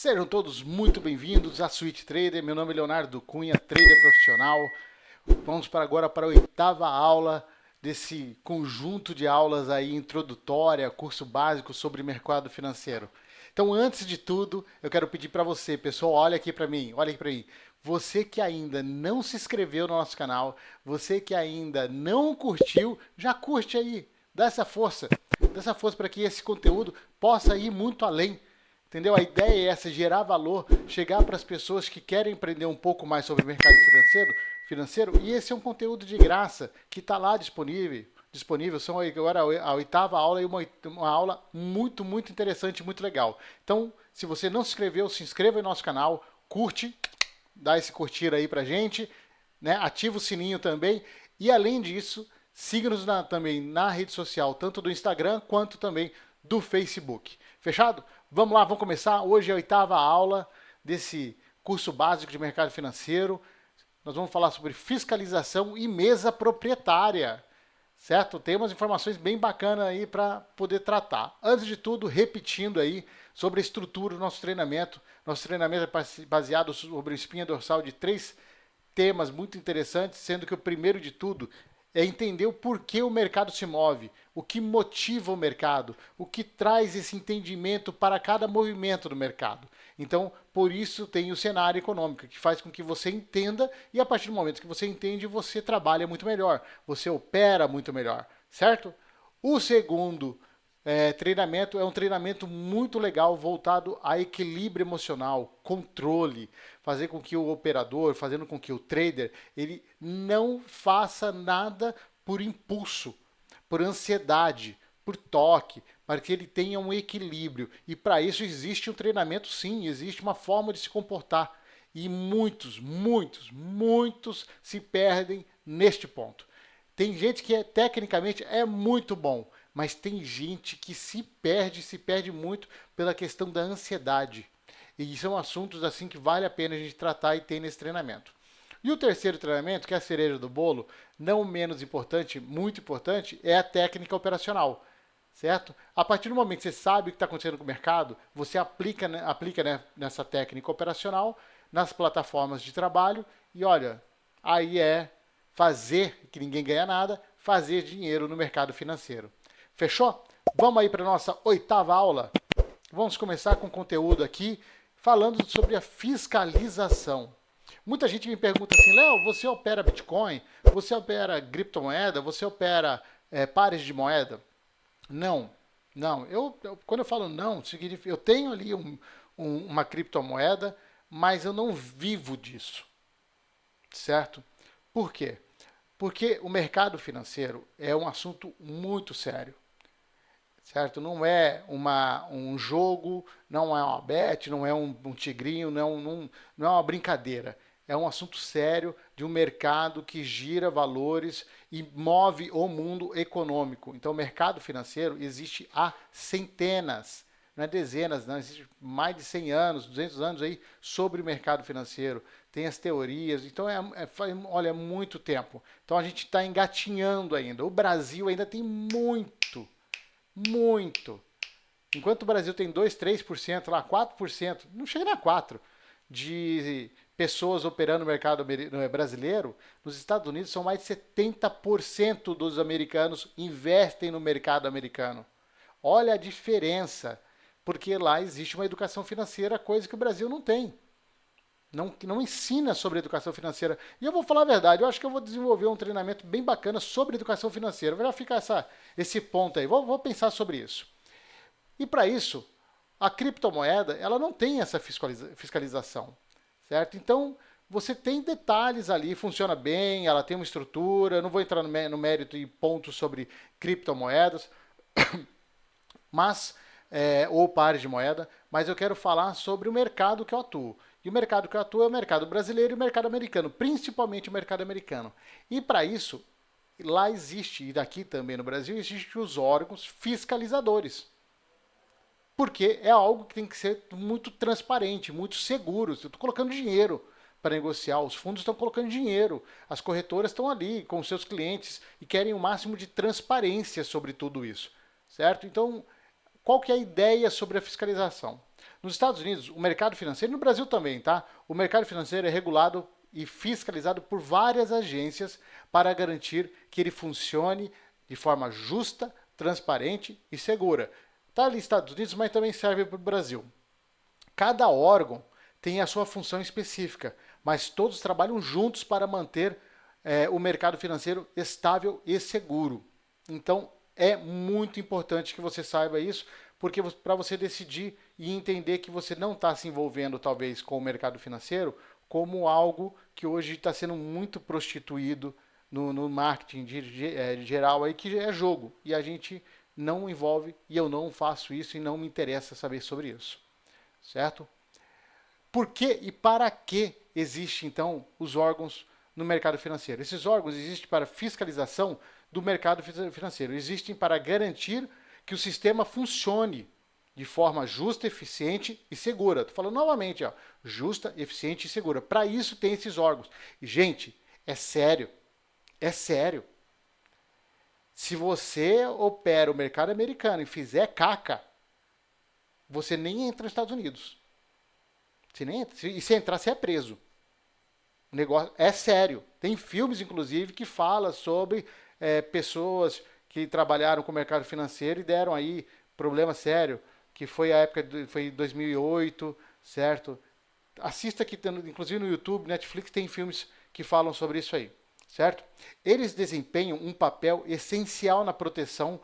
Sejam todos muito bem-vindos à Switch Trader. Meu nome é Leonardo Cunha, trader profissional. Vamos agora para a oitava aula desse conjunto de aulas aí introdutória, curso básico sobre mercado financeiro. Então, antes de tudo, eu quero pedir para você, pessoal, olha aqui para mim, olha aqui para mim. Você que ainda não se inscreveu no nosso canal, você que ainda não curtiu, já curte aí, dá essa força para que esse conteúdo possa ir muito além. Entendeu? A ideia é essa, gerar valor, chegar para as pessoas que querem aprender um pouco mais sobre o mercado financeiro, e esse é um conteúdo de graça que está lá disponível. São agora a oitava aula e uma aula muito interessante, muito legal. Então, se você não se inscreveu, se inscreva no nosso canal, curte, dá esse curtir aí pra gente, né? Ativa o sininho também, e além disso, siga-nos também na rede social, tanto do Instagram quanto também do Facebook. Fechado? Vamos lá, vamos começar. Hoje é a oitava aula desse curso básico de mercado financeiro. Nós vamos falar sobre fiscalização e mesa proprietária, certo? Tem umas informações bem bacanas aí para poder tratar. Antes de tudo, repetindo aí sobre a estrutura do nosso treinamento. Nosso treinamento é baseado sobre a espinha dorsal de 3 temas muito interessantes, sendo que o primeiro de tudo é entender o porquê o mercado se move, o que motiva o mercado, o que traz esse entendimento para cada movimento do mercado. Então, por isso tem o cenário econômico, que faz com que você entenda, e a partir do momento que você entende, você trabalha muito melhor, você opera muito melhor, certo? O segundo treinamento é um treinamento muito legal voltado a equilíbrio emocional, controle, fazer com que o operador, fazendo com que o trader, ele não faça nada por impulso, por ansiedade, por toque, para que ele tenha um equilíbrio. E para isso existe um treinamento, sim, existe uma forma de se comportar. E muitos se perdem neste ponto. Tem gente que tecnicamente é muito bom, mas tem gente que se perde muito pela questão da ansiedade. E são assuntos assim que vale a pena a gente tratar e ter nesse treinamento. E o terceiro treinamento, que é a cereja do bolo, não menos importante, muito importante, é a técnica operacional. Certo? A partir do momento que você sabe o que está acontecendo com o mercado, você aplica né, nessa técnica operacional nas plataformas de trabalho e olha, aí é fazer, que ninguém ganha nada, fazer dinheiro no mercado financeiro. Fechou? Vamos aí para a nossa oitava aula? Vamos começar com conteúdo aqui, falando sobre a fiscalização. Muita gente me pergunta assim, Léo, você opera Bitcoin? Você opera criptomoeda? Você opera pares de moeda? Não, não. Quando eu falo não, significa eu tenho ali uma criptomoeda, mas eu não vivo disso, certo? Por quê? Porque o mercado financeiro é um assunto muito sério, certo? Não é um jogo, não é uma bet, não é um tigrinho, não é uma brincadeira. É um assunto sério de um mercado que gira valores e move o mundo econômico. Então, o mercado financeiro existe há centenas, não é dezenas, não, existe mais de 100 anos, 200 anos aí sobre o mercado financeiro. Tem as teorias, então olha, é muito tempo. Então a gente está engatinhando ainda. O Brasil ainda tem muito. Enquanto o Brasil tem 2, 3%, lá 4%, não chega nem a 4% de pessoas operando no mercado brasileiro, nos Estados Unidos são mais de 70% dos americanos investem no mercado americano. Olha a diferença, porque lá existe uma educação financeira, coisa que o Brasil não tem. Não ensina sobre educação financeira. E eu vou falar a verdade, eu acho que eu vou desenvolver um treinamento bem bacana sobre educação financeira. Vai ficar esse ponto aí, vou pensar sobre isso. E para isso, a criptomoeda ela não tem essa fiscalização, certo? Então, você tem detalhes ali, funciona bem, ela tem uma estrutura, não vou entrar no mérito e pontos sobre criptomoedas, mas ou pares de moeda, mas eu quero falar sobre o mercado que eu atuo. E o mercado que eu atuo é o mercado brasileiro e o mercado americano, principalmente o mercado americano. E para isso, lá existe, e daqui também no Brasil, existem os órgãos fiscalizadores. Porque é algo que tem que ser muito transparente, muito seguro. Eu estou colocando dinheiro para negociar, os fundos estão colocando dinheiro, as corretoras estão ali com seus clientes e querem o máximo de transparência sobre tudo isso, certo? Então, qual que é a ideia sobre a fiscalização? Nos Estados Unidos, o mercado financeiro, no Brasil também, tá? O mercado financeiro é regulado e fiscalizado por várias agências para garantir que ele funcione de forma justa, transparente e segura. Está ali nos Estados Unidos, mas também serve para o Brasil. Cada órgão tem a sua função específica, mas todos trabalham juntos para manter o mercado financeiro estável e seguro. Então, é muito importante que você saiba isso, porque para você decidir e entender que você não está se envolvendo, talvez, com o mercado financeiro como algo que hoje está sendo muito prostituído no marketing geral, aí, que é jogo. E a gente não envolve, e eu não faço isso, e não me interessa saber sobre isso. Certo? Por que e para que existem, então, os órgãos no mercado financeiro? Esses órgãos existem para fiscalização do mercado financeiro. Existem para garantir que o sistema funcione de forma justa, eficiente e segura. Estou falando novamente, ó, justa, eficiente e segura. Para isso tem esses órgãos. E, gente, é sério. É sério. Se você opera o mercado americano e fizer caca, você nem entra nos Estados Unidos. Você nem entra. E se entrar, você é preso. O negócio é sério. Tem filmes, inclusive, que falam sobre pessoas que trabalharam com o mercado financeiro e deram aí problema sério, que foi a época, foi 2008, certo? Assista aqui, inclusive no YouTube, Netflix, tem filmes que falam sobre isso aí, certo? Eles desempenham um papel essencial na proteção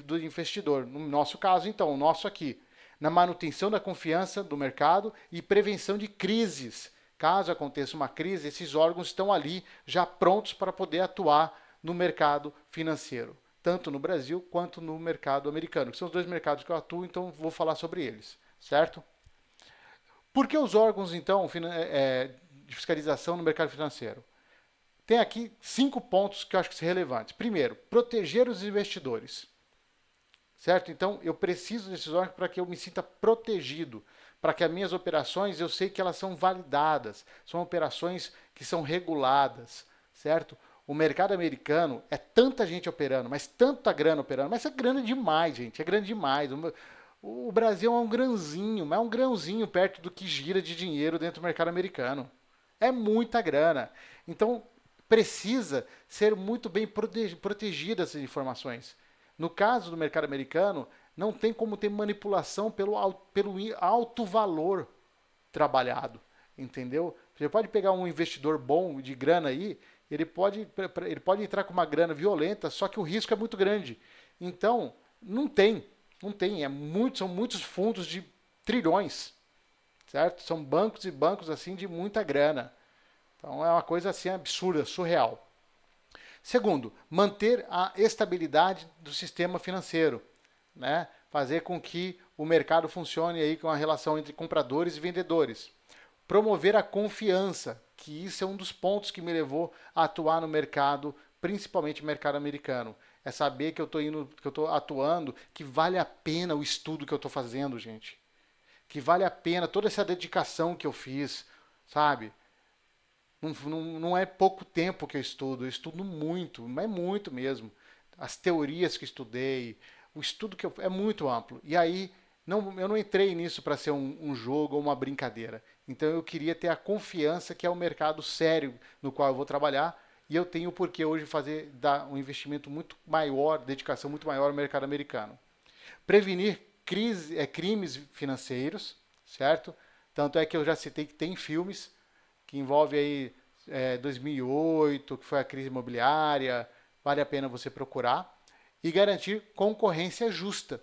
do investidor. No nosso caso, então, o nosso aqui, na manutenção da confiança do mercado e prevenção de crises. Caso aconteça uma crise, esses órgãos estão ali já prontos para poder atuar no mercado financeiro, tanto no Brasil quanto no mercado americano, que são os dois mercados que eu atuo, então vou falar sobre eles, certo? Por que os órgãos, então, de fiscalização no mercado financeiro? Tem aqui 5 pontos que eu acho que são relevantes. Primeiro, proteger os investidores. Certo? Então, eu preciso desses órgãos para que eu me sinta protegido, para que as minhas operações, eu sei que elas são validadas, são operações que são reguladas, certo? O mercado americano é tanta gente operando, mas tanta grana operando, mas é grana demais, gente, é grana demais. O Brasil é um grãozinho, mas é um grãozinho perto do que gira de dinheiro dentro do mercado americano. É muita grana. Então, precisa ser muito bem protegidas essas informações. No caso do mercado americano, não tem como ter manipulação pelo alto valor trabalhado, entendeu? Você pode pegar um investidor bom de grana aí, ele pode entrar com uma grana violenta, só que o risco é muito grande. Então, não tem, são muitos fundos de trilhões, certo? São bancos e bancos assim de muita grana. Então é uma coisa assim absurda, surreal. Segundo, manter a estabilidade do sistema financeiro, né? Fazer com que o mercado funcione aí com a relação entre compradores e vendedores. Promover a confiança, que isso é um dos pontos que me levou a atuar no mercado, principalmente no mercado americano. É saber que eu estou atuando, que vale a pena o estudo que eu estou fazendo, gente. Que vale a pena toda essa dedicação que eu fiz, sabe? Não é pouco tempo que eu estudo muito, mas é muito mesmo. As teorias que estudei, o estudo que é muito amplo. E aí, eu não entrei nisso para ser um jogo ou uma brincadeira. Então eu queria ter a confiança que é o mercado sério no qual eu vou trabalhar, e eu tenho por que hoje dar um investimento muito maior, dedicação muito maior ao mercado americano. Prevenir crimes financeiros, certo? Tanto é que eu já citei que tem filmes que envolve aí 2008, que foi a crise imobiliária, vale a pena você procurar, e garantir concorrência justa,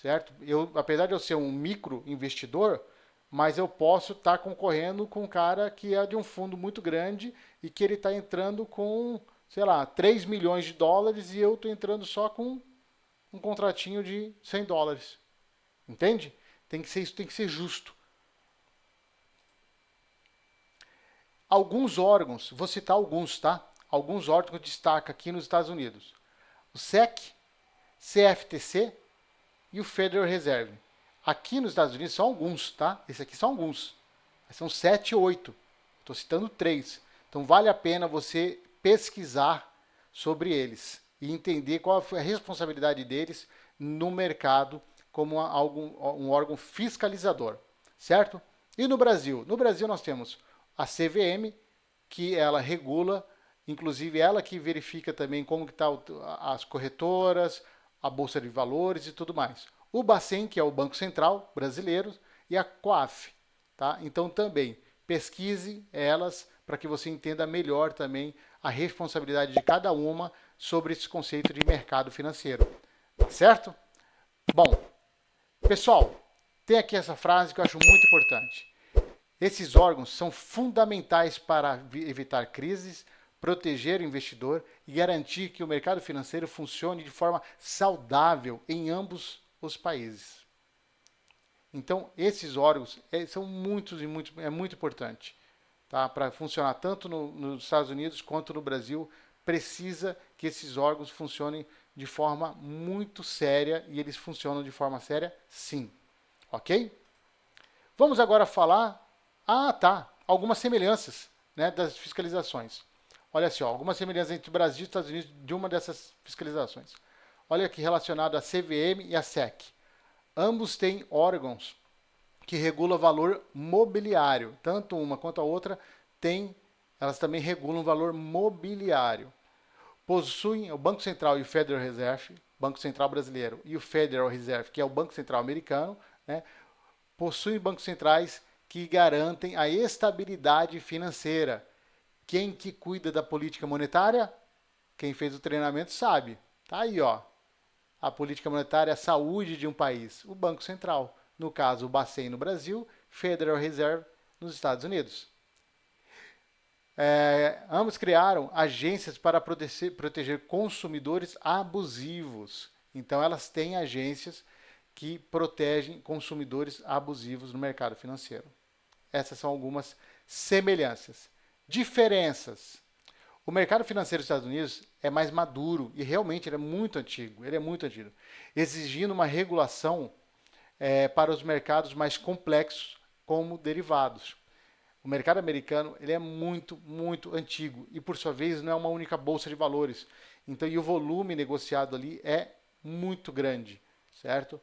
certo? Apesar de eu ser um micro investidor, mas eu posso estar concorrendo com um cara que é de um fundo muito grande e que ele está entrando com, sei lá, 3 milhões de dólares e eu estou entrando só com um contratinho de 100 dólares. Entende? Isso tem que ser justo. Alguns órgãos, vou citar alguns, tá? Alguns órgãos que destaca aqui nos Estados Unidos. O SEC, CFTC e o Federal Reserve. Aqui nos Estados Unidos são alguns, tá? Esse aqui são alguns. São 7 ou 8. Estou citando 3. Então vale a pena você pesquisar sobre eles e entender qual foi a responsabilidade deles no mercado como um órgão fiscalizador, certo? E no Brasil? No Brasil nós temos a CVM, que ela regula, inclusive ela que verifica também como que estão as corretoras, a Bolsa de Valores e tudo mais. O Bacen, que é o Banco Central brasileiro, e a COAF. Tá? Então também pesquise elas para que você entenda melhor também a responsabilidade de cada uma sobre esse conceito de mercado financeiro. Certo? Bom, pessoal, tem aqui essa frase que eu acho muito importante. Esses órgãos são fundamentais para evitar crises, proteger o investidor e garantir que o mercado financeiro funcione de forma saudável em ambos os países. Então, esses órgãos são é muito importante. Tá? Para funcionar tanto nos Estados Unidos quanto no Brasil, precisa que esses órgãos funcionem de forma muito séria, e eles funcionam de forma séria, sim. Ok? Vamos agora falar, algumas semelhanças, né, das fiscalizações. Olha só, algumas semelhanças entre o Brasil e os Estados Unidos de uma dessas fiscalizações. Olha aqui relacionado à CVM e à SEC. Ambos têm órgãos que regulam o valor mobiliário. Tanto uma quanto a outra elas também regulam o valor mobiliário. Possuem o Banco Central e o Federal Reserve, Banco Central brasileiro, e o Federal Reserve, que é o Banco Central americano, né, possuem bancos centrais que garantem a estabilidade financeira. Quem que cuida da política monetária? Quem fez o treinamento sabe. Tá aí, ó. A política monetária, a saúde de um país. O Banco Central. No caso, o Bacen no Brasil, Federal Reserve nos Estados Unidos. Ambos criaram agências para proteger consumidores abusivos. Então, elas têm agências que protegem consumidores abusivos no mercado financeiro. Essas são algumas semelhanças. Diferenças. O mercado financeiro dos Estados Unidos é mais maduro e realmente ele é muito antigo. Exigindo uma regulação para os mercados mais complexos, como derivados. O mercado americano ele é muito antigo e, por sua vez, não é uma única bolsa de valores. Então, e o volume negociado ali é muito grande, certo?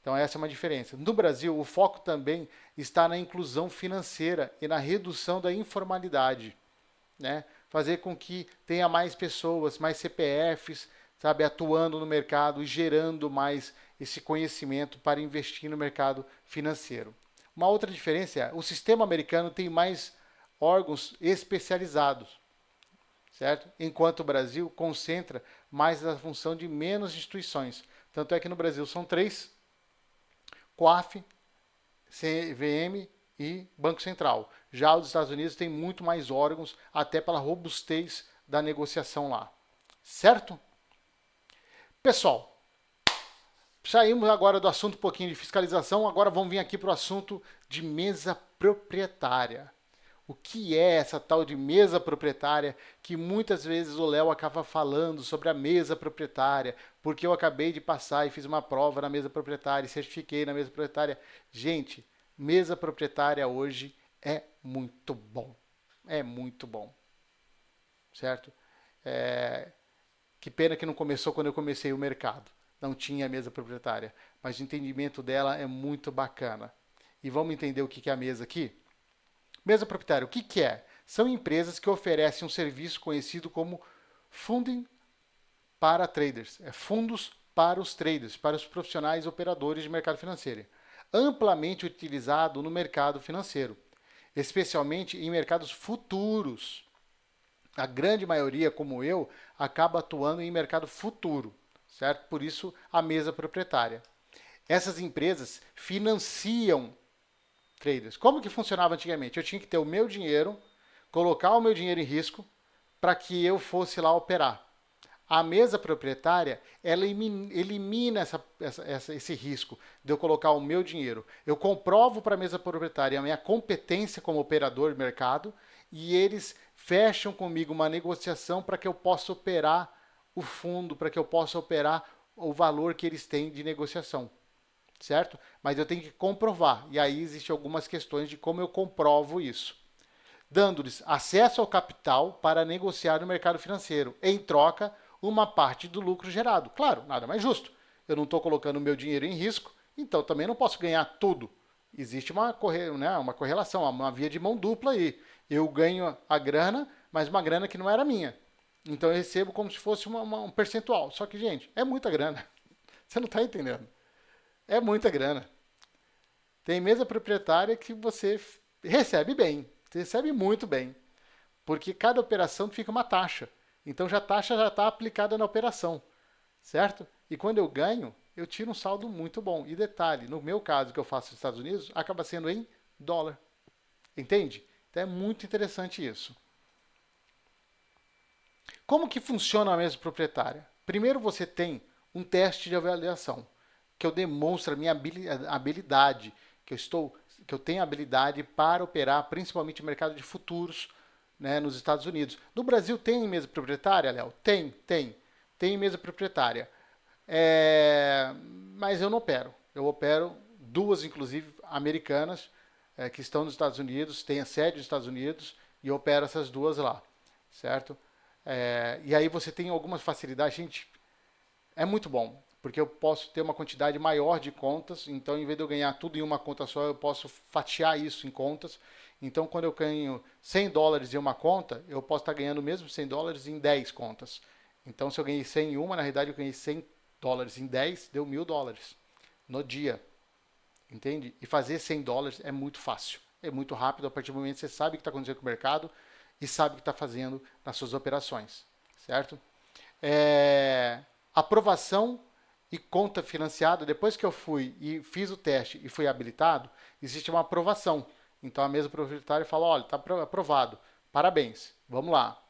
Então, essa é uma diferença. No Brasil, o foco também está na inclusão financeira e na redução da informalidade, né? Fazer com que tenha mais pessoas, mais CPFs, sabe, atuando no mercado e gerando mais esse conhecimento para investir no mercado financeiro. Uma outra diferença é o sistema americano tem mais órgãos especializados, certo? Enquanto o Brasil concentra mais a função de menos instituições. Tanto é que no Brasil são 3, COAF, CVM e Banco Central. Já os Estados Unidos têm muito mais órgãos, até pela robustez da negociação lá. Certo? Pessoal, saímos agora do assunto um pouquinho de fiscalização, agora vamos vir aqui para o assunto de mesa proprietária. O que é essa tal de mesa proprietária que muitas vezes o Léo acaba falando sobre a mesa proprietária, porque eu acabei de passar e fiz uma prova na mesa proprietária e certifiquei na mesa proprietária. Gente, mesa proprietária hoje é muito bom. É muito bom. Certo? Que pena que não começou quando eu comecei o mercado. Não tinha mesa proprietária. Mas o entendimento dela é muito bacana. E vamos entender o que é a mesa aqui? Mesa proprietária, o que é? São empresas que oferecem um serviço conhecido como funding para traders. É fundos para os traders, para os profissionais operadores de mercado financeiro. Amplamente utilizado no mercado financeiro, especialmente em mercados futuros. A grande maioria, como eu, acaba atuando em mercado futuro, certo? Por isso, a mesa proprietária. Essas empresas financiam traders. Como que funcionava antigamente? Eu tinha que ter o meu dinheiro, colocar o meu dinheiro em risco para que eu fosse lá operar. A mesa proprietária, ela elimina esse risco de eu colocar o meu dinheiro. Eu comprovo para a mesa proprietária a minha competência como operador de mercado e eles fecham comigo uma negociação para que eu possa operar o fundo, para que eu possa operar o valor que eles têm de negociação. Certo? Mas eu tenho que comprovar. E aí existem algumas questões de como eu comprovo isso. Dando-lhes acesso ao capital para negociar no mercado financeiro. Em troca, uma parte do lucro gerado. Claro, nada mais justo. Eu não estou colocando o meu dinheiro em risco Então também não posso ganhar tudo. Existe uma correlação, uma via de mão dupla aí. Eu ganho a grana, mas uma grana que não era minha. Então eu recebo como se fosse um percentual. Só que, gente, é muita grana. Você não está entendendo. É muita grana. Tem mesa proprietária que você recebe bem. Você recebe muito bem. Porque cada operação fica uma taxa. Então a taxa já está aplicada na operação. Certo? E quando eu ganho, eu tiro um saldo muito bom. E detalhe, no meu caso que eu faço nos Estados Unidos, acaba sendo em dólar. Entende? Então é muito interessante isso. Como que funciona a mesa proprietária? Primeiro você tem um teste de avaliação, que eu demonstro a minha habilidade, que eu tenho habilidade para operar principalmente no mercado de futuros, né, nos Estados Unidos. No Brasil tem mesa proprietária, Léo? Tem mesa proprietária. Mas eu não opero. Eu opero duas, inclusive, americanas, que estão nos Estados Unidos, tem a sede nos Estados Unidos, e eu opero essas duas lá, certo? E aí você tem algumas facilidades, gente, é muito bom, porque eu posso ter uma quantidade maior de contas, então em vez de eu ganhar tudo em uma conta só, eu posso fatiar isso em contas. Então quando eu ganho $100 em uma conta, eu posso estar ganhando mesmo $100 em 10 contas. Então se eu ganhei 100 em uma, na realidade eu ganhei $100 em 10, deu $1.000 no dia. Entende? E fazer $100 é muito fácil, é muito rápido, a partir do momento que você sabe o que está acontecendo com o mercado e sabe o que está fazendo nas suas operações, certo? Aprovação e conta financiada, depois que eu fui e fiz o teste e fui habilitado, existe uma aprovação. Então a mesa proprietária fala, olha, está aprovado, parabéns, vamos lá.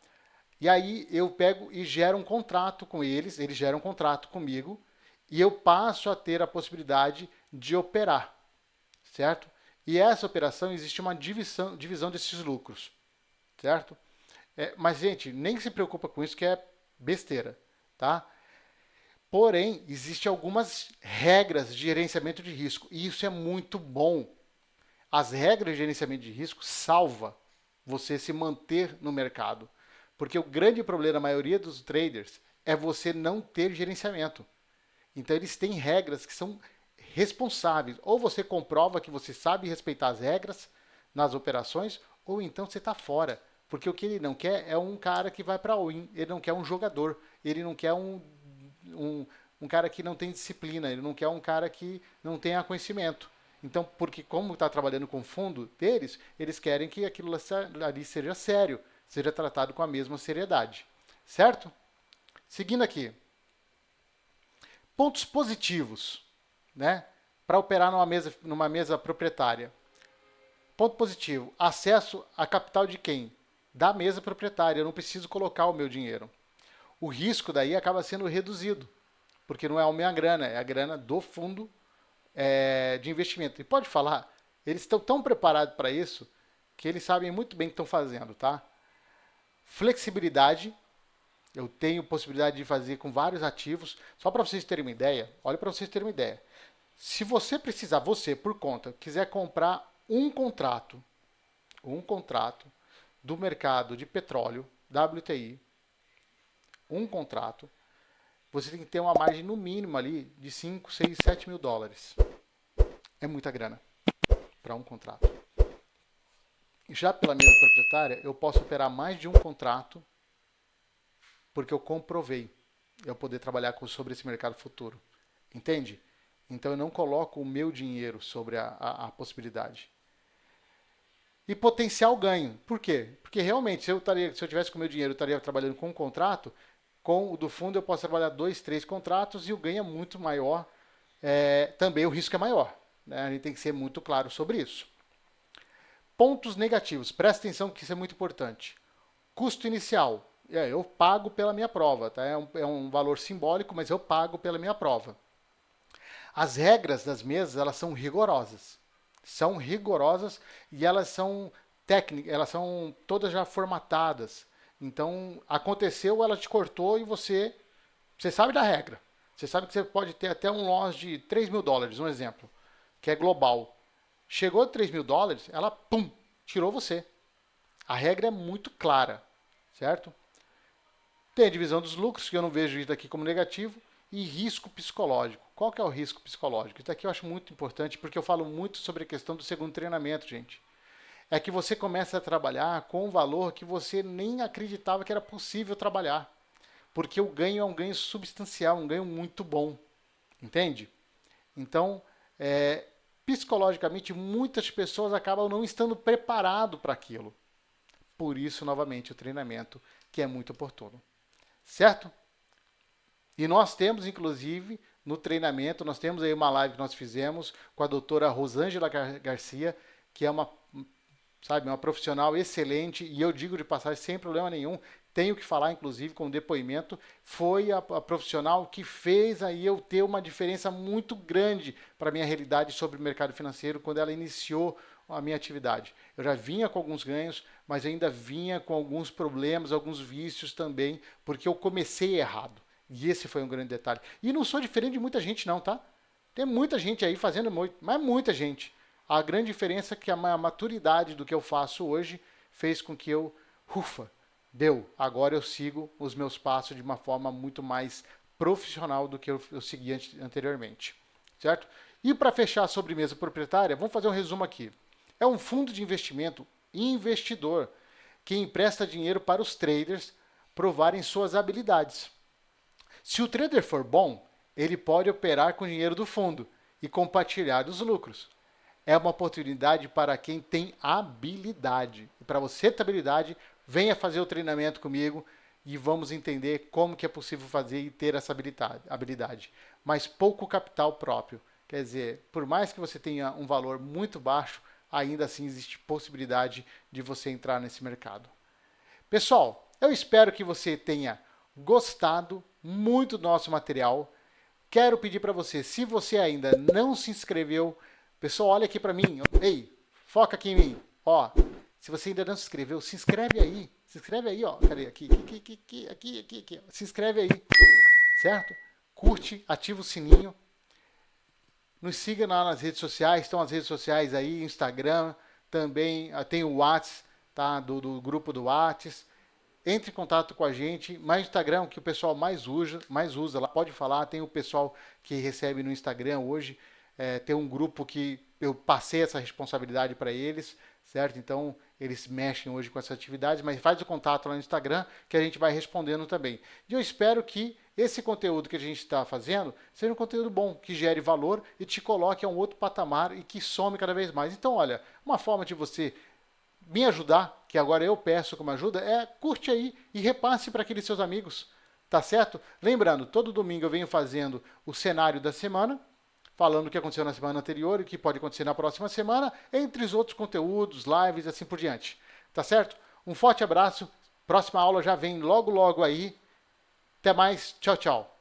E aí eu pego e gero um contrato com eles geram um contrato comigo, e eu passo a ter a possibilidade de operar, certo? E essa operação existe uma divisão desses lucros, certo? Mas, gente, nem se preocupa com isso, que é besteira, tá? Porém, existem algumas regras de gerenciamento de risco, e isso é muito bom. As regras de gerenciamento de risco salva você se manter no mercado, porque o grande problema da maioria dos traders é você não ter gerenciamento. Então, eles têm regras que são responsáveis. Ou você comprova que você sabe respeitar as regras nas operações, ou então você está fora. Porque o que ele não quer é um cara que vai para all-in. Ele não quer um jogador. Ele não quer um cara que não tem disciplina. Ele não quer um cara que não tenha conhecimento. Então, porque como está trabalhando com o fundo deles, eles querem que aquilo ali seja sério, seja tratado com a mesma seriedade. Certo? Seguindo aqui. Pontos positivos, né, para operar numa mesa proprietária. Ponto positivo, acesso a capital de quem? Da mesa proprietária, eu não preciso colocar o meu dinheiro. O risco daí acaba sendo reduzido, porque não é a minha grana, é a grana do fundo de investimento. E pode falar, eles estão tão preparados para isso, que eles sabem muito bem o que estão fazendo, tá? Flexibilidade, eu tenho possibilidade de fazer com vários ativos. Só para vocês terem uma ideia, olha para vocês terem uma ideia. Se você precisar, você por conta, quiser comprar um contrato do mercado de petróleo, WTI, um contrato, você tem que ter uma margem no mínimo ali de 5, 6, 7 mil dólares. É muita grana para um contrato. Já pela mesa proprietária, eu posso operar mais de um contrato, porque eu comprovei eu poder trabalhar sobre esse mercado futuro. Entende? Então eu não coloco o meu dinheiro sobre a possibilidade. E potencial ganho. Por quê? Porque realmente, se eu tivesse com o meu dinheiro, eu estaria trabalhando com um contrato, com o do fundo eu posso trabalhar 2, 3 contratos e o ganho é muito maior. Também o risco é maior. Né? A gente tem que ser muito claro sobre isso. Pontos negativos. Presta atenção que isso é muito importante. Custo inicial. Eu pago pela minha prova. Tá? É um valor simbólico, mas eu pago pela minha prova. As regras das mesas, elas são rigorosas. São rigorosas e elas são técnicas, elas são todas já formatadas. Então, aconteceu, ela te cortou e você sabe da regra. Você sabe que você pode ter até um loss de 3 mil dólares, um exemplo, que é global. Chegou a 3 mil dólares, ela, pum, tirou você. A regra é muito clara, certo? Tem a divisão dos lucros, que eu não vejo isso aqui como negativo. e risco psicológico. Qual que é o risco psicológico? Isso aqui eu acho muito importante porque eu falo muito sobre a questão do segundo treinamento, gente. É que você começa a trabalhar com um valor que você nem acreditava que era possível trabalhar. Porque o ganho é um ganho substancial, um ganho muito bom. Entende? Então, psicologicamente, muitas pessoas acabam não estando preparadas para aquilo. Por isso, novamente, o treinamento que é muito oportuno. Certo? E nós temos, inclusive, no treinamento, nós temos aí uma live que nós fizemos com a doutora Rosângela Garcia, que é uma profissional excelente, e eu digo de passagem sem problema nenhum, tenho que falar, inclusive, com o depoimento, foi a profissional que fez aí eu ter uma diferença muito grande para a minha realidade sobre o mercado financeiro quando ela iniciou a minha atividade. Eu já vinha com alguns ganhos, mas ainda vinha com alguns problemas, alguns vícios também, porque eu comecei errado. E esse foi um grande detalhe. E não sou diferente de muita gente não, tá? Tem muita gente aí fazendo muito, mas muita gente. A grande diferença é que a maturidade do que eu faço hoje fez com que eu, deu. Agora eu sigo os meus passos de uma forma muito mais profissional do que eu segui anteriormente. Certo? E para fechar a sobremesa proprietária, vamos fazer um resumo aqui. É um fundo de investimento investidor que empresta dinheiro para os traders provarem suas habilidades. Se o trader for bom, ele pode operar com o dinheiro do fundo e compartilhar os lucros. É uma oportunidade para quem tem habilidade. E para você ter habilidade, venha fazer o treinamento comigo e vamos entender como que é possível fazer e ter essa habilidade. Mas pouco capital próprio. Quer dizer, por mais que você tenha um valor muito baixo, ainda assim existe possibilidade de você entrar nesse mercado. Pessoal, eu espero que você tenha gostado muito do nosso material. Quero pedir para você, se você ainda não se inscreveu, pessoal, olha aqui para mim. Ei, foca aqui em mim. Ó, se você ainda não se inscreveu, se inscreve aí. Se inscreve aí, ó. Cadê? Aqui. Se inscreve aí, certo? Curte, ativa o sininho. Nos siga lá nas redes sociais. Estão as redes sociais aí, Instagram, também tem o WhatsApp, tá? Do grupo do WhatsApp. Entre em contato com a gente, mais Instagram, que o pessoal mais usa lá, pode falar, tem o pessoal que recebe no Instagram hoje, tem um grupo que eu passei essa responsabilidade para eles, certo? Então, eles mexem hoje com essas atividades, mas faz o contato lá no Instagram que a gente vai respondendo também. E eu espero que esse conteúdo que a gente está fazendo seja um conteúdo bom, que gere valor e te coloque a um outro patamar e que some cada vez mais. Então, olha, uma forma de você me ajudar, que agora eu peço como ajuda, curte aí e repasse para aqueles seus amigos, tá certo? Lembrando, todo domingo eu venho fazendo o cenário da semana, falando o que aconteceu na semana anterior e o que pode acontecer na próxima semana, entre os outros conteúdos, lives e assim por diante, tá certo? Um forte abraço, próxima aula já vem logo aí, até mais, tchau, tchau.